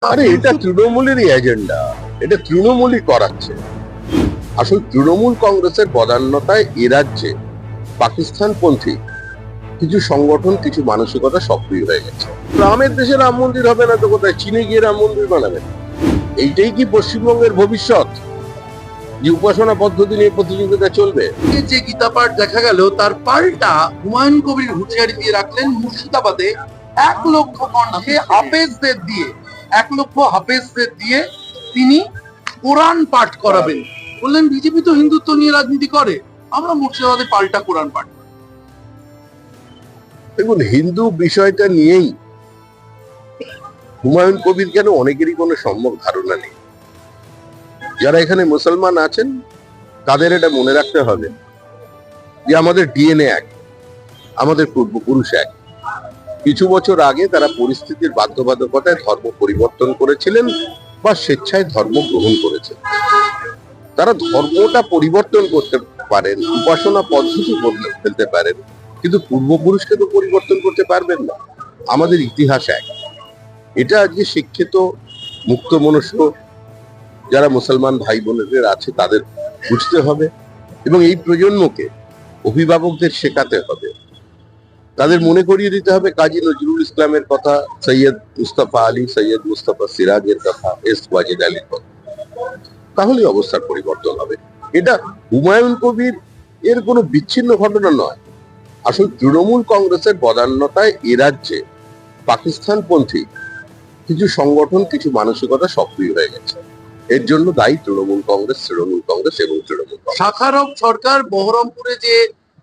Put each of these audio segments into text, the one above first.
আরে এটা তৃণমূলেরই এজেন্ডা, এটা তৃণমূলই করাচ্ছে। আসল তৃণমূল কংগ্রেসের বদান্যতায় এ রাজ্যে পাকিস্তানপন্থী কিছু সংগঠন, কিছু মানসিকতা সক্রিয় হয়ে গেছে। রামের দেশে রাম মন্দির হবে না তো কোথায় চীনে গিয়ে রাম মন্দির বানাবেন? এইটাই কি পশ্চিমবঙ্গের ভবিষ্যৎ, যে উপাসনা পদ্ধতি নিয়ে প্রতিযোগিতা চলবে? যে গীতা পাঠ দেখা গেল তার পাল্টা হুমায়ুন কবির হুঁশিয়ারি দিয়ে রাখলেন মুর্শিদাবাদে 1,00,000 কণ্ঠে হাফেজদের দিয়ে 1,00,000 হাফেজদের দিয়ে তিনি কোরআন পাঠ করাবেন। বললেন বিজেপি তো হিন্দুত্ব নিয়ে রাজনীতি করে, আমরা মুর্শিদাবাদে পাল্টা কোরআন পাঠ। দেখুন, হিন্দু বিষয়টা নিয়েই হুমায়ুন কবির কেন অনেকেরই কোনো সম্যক ধারণা নেই। যারা এখানে মুসলমান আছেন তাদের এটা মনে রাখতে হবে যে আমাদের ডিএনএ এক, আমাদের পূর্বপুরুষ এক। কিছু বছর আগে তারা পরিস্থিতির বাধ্যবাধকতায় ধর্ম পরিবর্তন করেছিলেন বা স্বেচ্ছায় ধর্ম গ্রহণ করেছেন। তারা ধর্মটা পরিবর্তন করতে পারেন, উপাসনা পদ্ধতি বদলে ফেলতে পারেন, কিন্তু পূর্বপুরুষকে তো পরিবর্তন করতে পারবেন না। আমাদের ইতিহাস এক। এটা আজকে শিক্ষিত মুক্ত মনুষ্য যারা মুসলমান ভাই বোনেদের আছে তাদের বুঝতে হবে, এবং এই প্রজন্মকে অভিভাবকদের শেখাতে হবে। তাদের মনে করিয়ে দিতে হবে কাজী নজরুল ইসলামের কথা, সৈয়দ মুস্তফা আলী, সৈয়দ মুস্তফা সিরাজের কথা, এস ওয়াজেদ আলীর কথা। তাহলে অবস্থার পরিবর্তন হবে। এটা হুমায়ুন কবির এর কোনো বিচ্ছিন্ন ঘটনা নয়। আসল তৃণমূল কংগ্রেসের বদান্যতায় এ রাজ্যে পাকিস্তানপন্থী কিছু সংগঠন, কিছু মানসিকতা সক্রিয় হয়ে গেছে। এর জন্য দায়ী তৃণমূল কংগ্রেস এবং তৃণমূল কংগ্রেস। শাখারব সরকার বহরমপুরে যে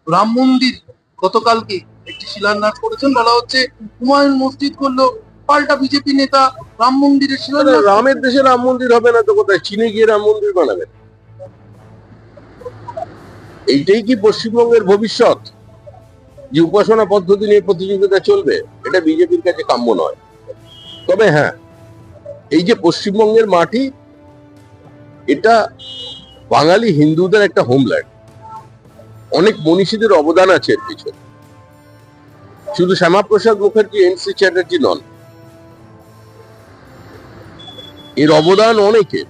রাম মন্দির গতকালকে একটি শিলান্যাস করেছেন, বলা হচ্ছে হুমায়ুন মসজিদ করলো, পাল্টা বিজেপি নেতা রাম মন্দিরের শিলান্যাস। রামের দেশে রাম মন্দির হবে না তো কোথায় চীনে গিয়ে রাম মন্দির বানাবেন? এইটাই কি পশ্চিমবঙ্গের ভবিষ্যৎ, যে উপাসনা পদ্ধতি নিয়ে প্রতিযোগিতা চলবে? এটা বিজেপির কাছে কাম্য নয়। তবে হ্যাঁ, এই যে পশ্চিমবঙ্গের মাটি, এটা বাঙালি হিন্দুদের একটা হোমল্যান্ড। অনেক মনীষীদের অবদান আছে এর পিছনে। শুধু শ্যামাপ্রসাদ মুখার্জি, এনসি চ্যাটার্জি নন, এর অবদান অনেকের।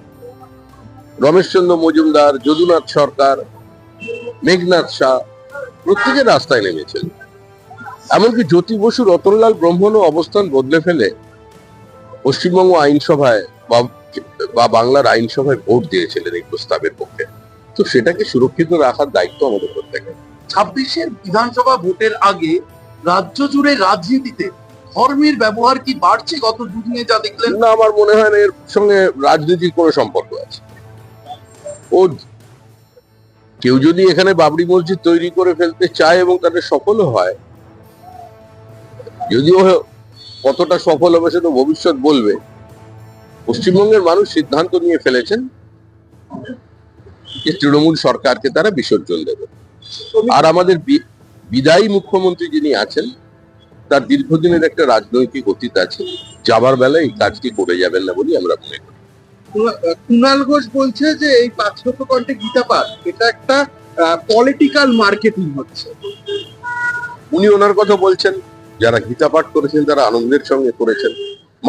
রমেশচন্দ্র মজুমদার, যদুনাথ সরকার, মেঘনাথ শাহ প্রত্যেকের রাস্তায় নেমেছেন। এমনকি জ্যোতি বসু, রতনলাল ব্রহ্মণও অবস্থান বদলে ফেলে পশ্চিমবঙ্গ আইনসভায় বা বাংলার আইনসভায় ভোট দিয়েছিলেন এই প্রস্তাবের পক্ষে। তো সেটাকে সুরক্ষিত রাখার দায়িত্ব আমাদের প্রত্যেকের। 26-এর বিধানসভা ভোটের আগে রাজ্য জুড়ে রাজনীতিতে ধর্মের ব্যবহার কি বাড়ছে গত দুদিনে যা দেখলেন? না, আমার মনে হয় না এর সঙ্গে রাজনীতির কোনো সম্পর্ক আছে। ও কেউ যদি এখানে বাবরি মসজিদ তৈরি করে ফেলতে চায় এবং তাদের সফল হয়, যদিও কতটা সফল হবে সেটা ভবিষ্যৎ বলবে। পশ্চিমবঙ্গের মানুষ সিদ্ধান্ত নিয়ে ফেলেছেন যে তৃণমূল সরকারকে তারা বিসর্জন দেবে। আর আমাদের বিদায়ী মুখ্যমন্ত্রী যিনি আছেন, তার দীর্ঘদিনের একটা রাজনৈতিক অতীত আছে। যাবার বেলায় এই কাজটি করে যাবেন না বলে আমরা মনে করি। কুণাল ঘোষ বলছে যে এই 500 কণ্ঠে গীতা পাঠ এটা একটা পলিটিক্যাল মার্কেটিং হচ্ছে। উনি ওনার কথা বলছেন, যারা গীতা পাঠ করেছেন তারা আনন্দের সঙ্গে করেছেন।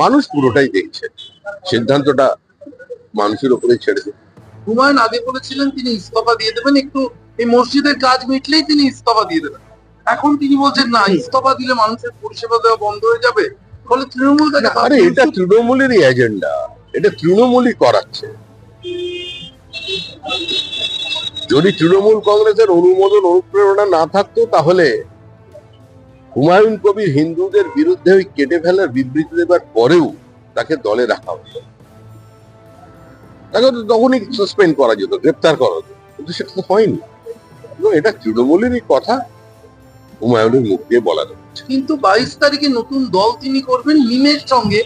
মানুষ পুরোটাই দেখছে, সিদ্ধান্তটা মানুষের উপরে ছেড়ে দিন। হুমায়ুন আগে বলেছিলেন তিনি ইস্তফা দিয়ে দেবেন, একটু এই মসজিদের কাজ মিটলেই তিনি ইস্তফা দিয়ে দেবেন। এখন তিনি বলছেন না, ইস্তফা দিলে মানুষের পরিষেবা দেওয়া বন্ধ হয়ে যাবে। ফলে তৃণমূল আরে এটা তৃণমূলেরই এজেন্ডা, এটা তৃণমূলই করাচ্ছে। যদি তৃণমূল কংগ্রেসের অনুমোদন, অনুপ্রেরণা না থাকতো, তাহলে হুমায়ুন কবির হিন্দুদের বিরুদ্ধে ওই কেটে ফেলার বিবৃতি দেবার পরেও তাকে দলে রাখা হতো। তাকে তো তখনই সাসপেন্ড করা যেত, গ্রেপ্তার করা যেত, কিন্তু সেটা তো হয়নি। এটা তৃণমূলেরই কথা, হুমায়ুনের মুখ দিয়ে বলা যাচ্ছে। কিন্তু 22 তারিখে নতুন দল তিনি করবেন মিমের সঙ্গে।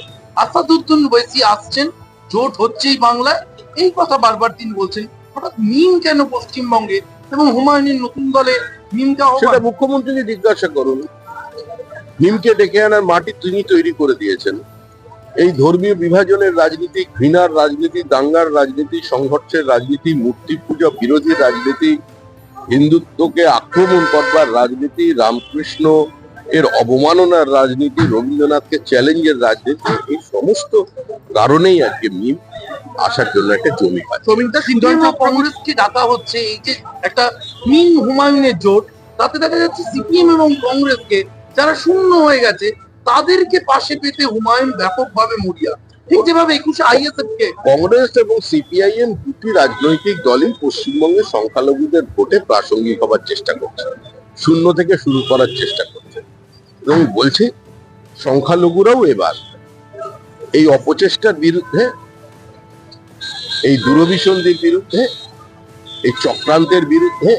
আসাদুদ্দিন ওয়েসি আসছেন, জোট হচ্ছেই বাংলায়, এই কথা বারবার তিনি বলছেন। হঠাৎ মিম কেন পশ্চিমবঙ্গে এবং হুমায়ুনের নতুন দলে মিমটা? সেটা মুখ্যমন্ত্রীকে জিজ্ঞাসা করুন। মিমকে ডেকে আনার মাটি তিনি তৈরি করে দিয়েছেন। এই ধর্মীয় বিভাজনের রাজনীতি, ঘৃণার রাজনীতি, দাঙ্গার রাজনীতি, সংঘর্ষের রাজনীতি, মূর্তি পূজা বিরোধী রাজনীতি, হিন্দুত্বকে আক্রমণ করবার রাজনীতি, রামকৃষ্ণ এর অবমাননার রাজনীতি, রবীন্দ্রনাথকে চ্যালেঞ্জের রাজনীতি, এই সমস্ত কারণেই আজকে মিম আসার জন্য একটা জমি পায়। শ্রমিকদের সিদ্ধান্ত কংগ্রেসকে ডাকা হচ্ছে, এই যে একটা মিন হুমায়ুনের জোট, তাতে দেখা যাচ্ছে সিপিএম এবং কংগ্রেসকে যারা শূন্য হয়ে গেছে তাদেরকে পাশে পেতে হুমায়ুন ব্যাপকভাবে মরিয়া, ঠিক যেভাবে 21 আইএসএফ কে। কংগ্রেস এবং সিপিআইএম দুটি রাজনৈতিক দলই পশ্চিমবঙ্গের সংখ্যালঘুদের ভোটে প্রাসঙ্গিক হবার চেষ্টা করছে, শূন্য থেকে শুরু করার চেষ্টা করছে, এবং বলছে সংখ্যালঘুরাও এবার এই অপচেষ্টার বিরুদ্ধে, এই দূরভিসন্ধির বিরুদ্ধে, এই চক্রান্তের বিরুদ্ধে,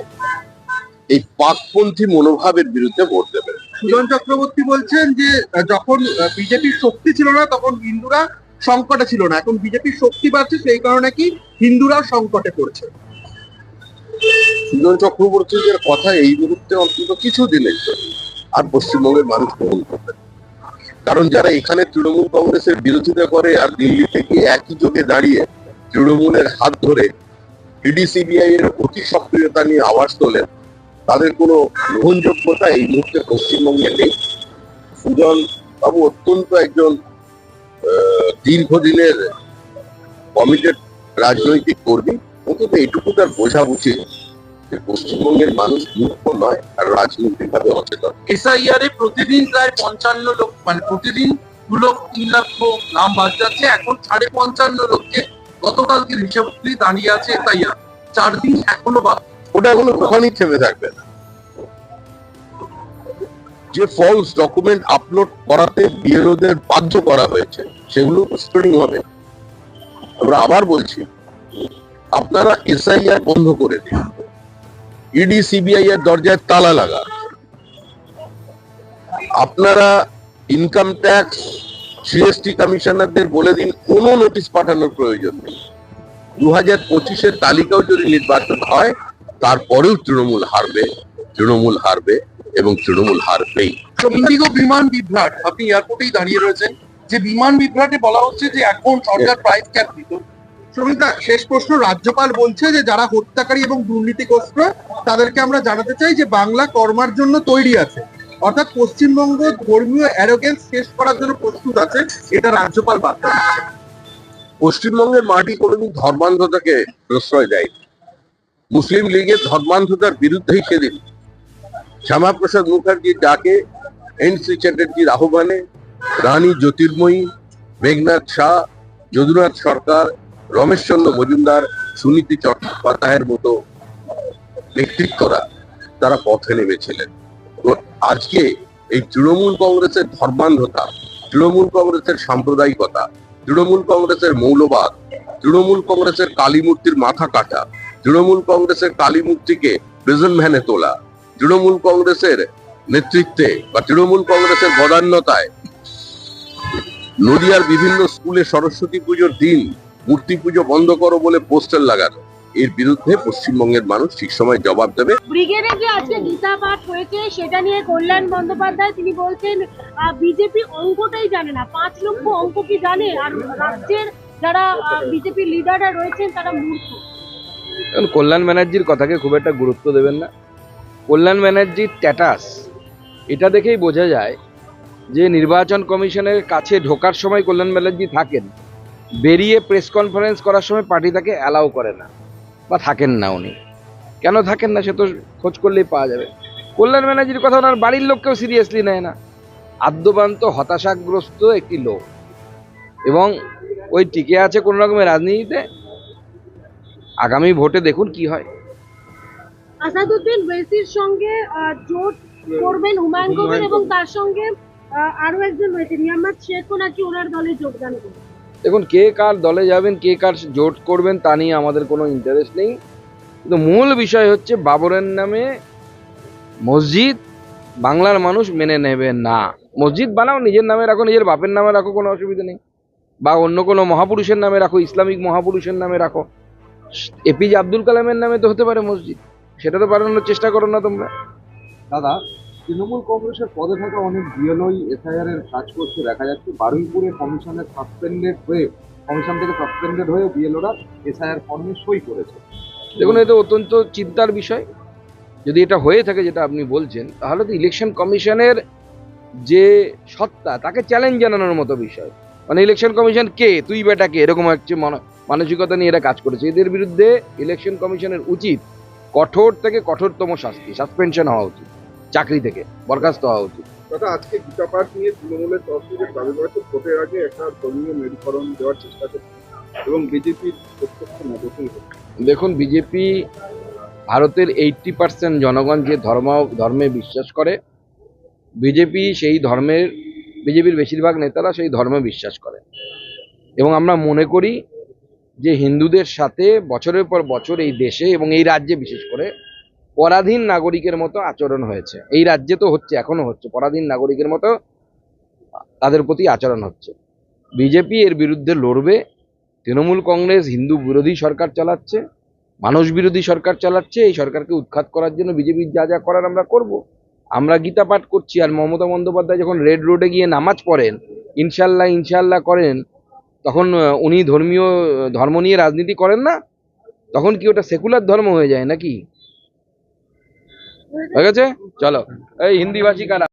এই পাকপন্থী মনোভাবের বিরুদ্ধে ভোট দেবে। সুজন চক্রবর্তী বলছেন যে যখন বিজেপির শক্তি ছিল না তখন হিন্দুরা সংকটে ছিল না, এখন বিজেপির শক্তি বাড়ছে সেই কারণে কি হিন্দুরা সংকটে পড়ছে। সুজন চক্রবর্তীদের কথা এই মুহূর্তে অন্তত কিছু দিনের জন্য আর পশ্চিমবঙ্গের মানুষ গ্রহণ করবে, কারণ যারা এখানে তৃণমূল কংগ্রেসের বিরোধিতা করে আর দিল্লি থেকে একই যোগে দাঁড়িয়ে তৃণমূলের হাত ধরে ইডি সিবিআই এর অতি সক্রিয়তা নিয়ে আওয়াজ তোলেন, তাদের কোনো গ্রহণযোগ্যতা এই মুহূর্তে পশ্চিমবঙ্গে নেই। সুজন বাবু অত্যন্ত একজন দীর্ঘদিনের কমিটেড রাজনৈতিক কর্মী, অন্তত এটুকু তার বোঝা উচিত যে পশ্চিমবঙ্গের মানুষ মূর্খ নয় আর রাজনৈতিকভাবে অচেতন। এসআইআর এ প্রতিদিন প্রায় 55 লোক, মানে প্রতিদিন 2 লক্ষ 3 লক্ষ নাম বাদ যাচ্ছে, এখন 55.5 লক্ষে গতকালকে হিসাব দাঁড়িয়ে আছে এসআইআর, 4 দিন এখনো বাকি। ওটা এখনো ওখানেই থেমে থাকবে না। যে ফলস ডকুমেন্ট আপলোড করাতে বিএলওদের বাধ্য করা হয়েছে সেগুলো স্ক্রিনিং হবে। আমরা আবার বলছি, আপনারা এসআইআর বন্ধ করে দিন, ইডি সিবিআই এর দরজায় তালা লাগা, আপনারা ইনকাম ট্যাক্স জিএসটি কমিশনারদের বলে দিন কোনো নোটিশ পাঠানোর প্রয়োজন নেই। 2025-এর তালিকাও যদি নির্বাচন হয় তারপরেও তৃণমূল হারবে, তৃণমূল হারবে এবং তৃণমূল হারবেই। ইন্ডিগো বিমান বিভ্রাট, আপনি এয়ারপোর্টেই দাঁড়িয়ে রয়েছেন, যে বিমান বিভ্রাটে বলা হচ্ছে যে এখন সরকার প্রাইস ক্যাপ দিত। শ্রমিকদা, শেষ প্রশ্ন, রাজ্যপাল বলছে যে যারা হত্যাকারী এবং দুর্নীতিগ্রস্ত তাদেরকে আমরা জানাতে চাই যে বাংলা কর্মার জন্য তৈরি আছে, অর্থাৎ পশ্চিমবঙ্গ ধর্মীয় অ্যারোগেন্স শেষ করার জন্য প্রস্তুত আছে, এটা রাজ্যপাল বার্তা দিচ্ছেন। পশ্চিমবঙ্গের মাটি কোনোদিন ধর্মান্ধতাকে প্রশ্রয় দেয়। মুসলিম লীগের ধর্মান্ধতার বিরুদ্ধেই সেদিন শ্যামাপ্রসাদ মুখার্জির ডাকে, এন.সি. চ্যাটার্জির আহ্বানে রানী জ্যোতির্ময়ী, মেঘনাথ শাহ, যদুনাথ সরকার, রমেশচন্দ্র মজুমদার, সুনীতি চট্টোপাধ্যায়ের মতো ব্যক্তিত্বরা তারা পথে নেমেছিলেন। আজকে এই তৃণমূল কংগ্রেসের ধর্মান্ধতা, তৃণমূল কংগ্রেসের সাম্প্রদায়িকতা, তৃণমূল কংগ্রেসের মৌলবাদ, তৃণমূল কংগ্রেসের কালী মূর্তির মাথা কাটা, তৃণমূল কংগ্রেসের কালী মূর্তিকে প্রেজেন্ট ভ্যানে তোলা, তৃণমূল কংগ্রেসের নেতৃত্বে বা তৃণমূল কংগ্রেসের বদান্যতায় নদিয়ার বিভিন্ন স্কুলে সরস্বতী পুজোর দিন মূর্তি পুজো বন্ধ করো বলে পোস্টার লাগানো, এর বিরুদ্ধে পশ্চিমবঙ্গের মানুষ ঠিক সময় জবাব দেবে। ব্রিগেডে যে আজকে গীতা পাঠ হয়েছে সেটা নিয়ে কল্যাণ বন্দ্যোপাধ্যায় তিনি বলছেন বিজেপি অঙ্কটাই জানে না, 5 লক্ষ অঙ্ক কি জানে, আর রাজ্যের যারা বিজেপি লিডাররা রয়েছেন তারা মূর্খ। কল্যাণ ব্যানার্জির কথাকে খুব একটা গুরুত্ব দেবেন না। কল্যাণ ব্যানার্জির স্ট্যাটাস এটা দেখেই বোঝা যায় যে নির্বাচন কমিশনের কাছে ঢোকার সময় কল্যাণ ব্যানার্জি থাকেন, বেরিয়ে প্রেস কনফারেন্স করার সময় পার্টি তাকে অ্যালাউ করে না বা থাকেন না। উনি কেন থাকেন না সে তো খোঁজ করলেই পাওয়া যাবে। কল্যাণ ব্যানার্জির কথা ওনার বাড়ির লোককেও সিরিয়াসলি নেয় না। আদ্যবান্ত হতাশাগ্রস্ত একটি লোক, এবং ওই টিকে আছে কোন রকমের রাজনীতিতে। আগামী ভোটে দেখুন কি হয়। আসাদুদ্দিন ওয়েসির সঙ্গে জোট করবেন হুমায়ুন কবির, এবং তার সঙ্গে আরো একজন রয়েছে নিয়ামত শেখও নাকি ওনার দলে যোগদান করবেন। দেখুন, কে কার দলে যাবেন, কে কার জোট করবেন তা নিয়ে আমাদের কোনো ইন্টারেস্ট নেই, কিন্তু মূল বিষয় হচ্ছে বাবরের নামে মসজিদ বাংলার মানুষ মেনে নেবে না। মসজিদ বানাও, নিজের নামে রাখো, নিজের বাপের নামে রাখো, কোনো অসুবিধা নেই, বা অন্য কোনো মহাপুরুষের নামে রাখো, ইসলামিক মহাপুরুষের নামে রাখো। এপিজে আব্দুল কালামের নামে তো হতে পারে মসজিদ, সেটা তো বানানোর চেষ্টা করো না তোমরা। দাদা, তৃণমূল কংগ্রেসের পদে থাকা অনেক বিএলওই এসআইআর এর কাজ করতে দেখা যাচ্ছে। বারুইপুরে কমিশন থেকে সাসপেন্ডেড হয়ে বিএলওরা এসআইআর ফর্মে সই করেছে। দেখুন, এটা অত্যন্ত চিন্তার বিষয়। যদি এটা হয়ে থাকে যেটা আপনি বলছেন, তাহলে তো ইলেকশন কমিশনের যে সত্তা, তাকে চ্যালেঞ্জ জানানোর মতো বিষয়। মানে ইলেকশন কমিশন কে, তুই বেটা কে, এরকম একটা মানসিকতা নিয়ে এরা কাজ করেছে। এদের বিরুদ্ধে ইলেকশন কমিশনের উচিত কঠোর থেকে কঠোরতম শাস্তি, সাসপেনশন হওয়া উচিত, চাকরি থেকে বরখাস্ত হওয়া উচিত। দাদা, আজকে গীতা পাঠ নিয়ে তৃণমূলের তরফ থেকে দাবি করেছে ভোটের আগে একটা ধর্মীয় মেরুকরণ দেওয়ার চেষ্টা করছে এবং বিজেপির প্রত্যক্ষ মদতই হচ্ছে। দেখুন, বিজেপি, ভারতের 80% জনগণ যে ধর্মে বিশ্বাস করে, বিজেপির বেশিরভাগ নেতারা সেই ধর্মে বিশ্বাস করে। এবং আমরা মনে করি যে হিন্দুদের সাথে বছরের পর বছর এই দেশে এবং এই রাজ্যে বিশেষ করে পরাধীন নাগরিকের মতো আচরণ হয়েছে। এই রাজ্যে তো হচ্ছে, এখনো হচ্ছে, পরাধীন নাগরিকের মতো তাদের প্রতি আচরণ হচ্ছে। বিজেপি এর বিরুদ্ধে লড়বে। তৃণমূল কংগ্রেস হিন্দু বিরোধী সরকার চালাচ্ছে, মানুষ বিরোধী সরকার চালাচ্ছে। এই সরকারকে উৎখাত করার জন্য বিজেপির যা যা করার আমরা করব। আমরা গীতা পাঠ করছি, আর মমতা বন্দ্যোপাধ্যায় যখন রেড রোডে গিয়ে নামাজ পড়েন, ইনশাল্লাহ ইনশাল্লাহ করেন, তখন উনি ধর্ম নিয়ে রাজনীতি করেন না? তখন কি ওটা সেকুলার ধর্ম হয়ে যায় নাকি? হয়ে গেছে? চলো, এই হিন্দিভাষী কারা?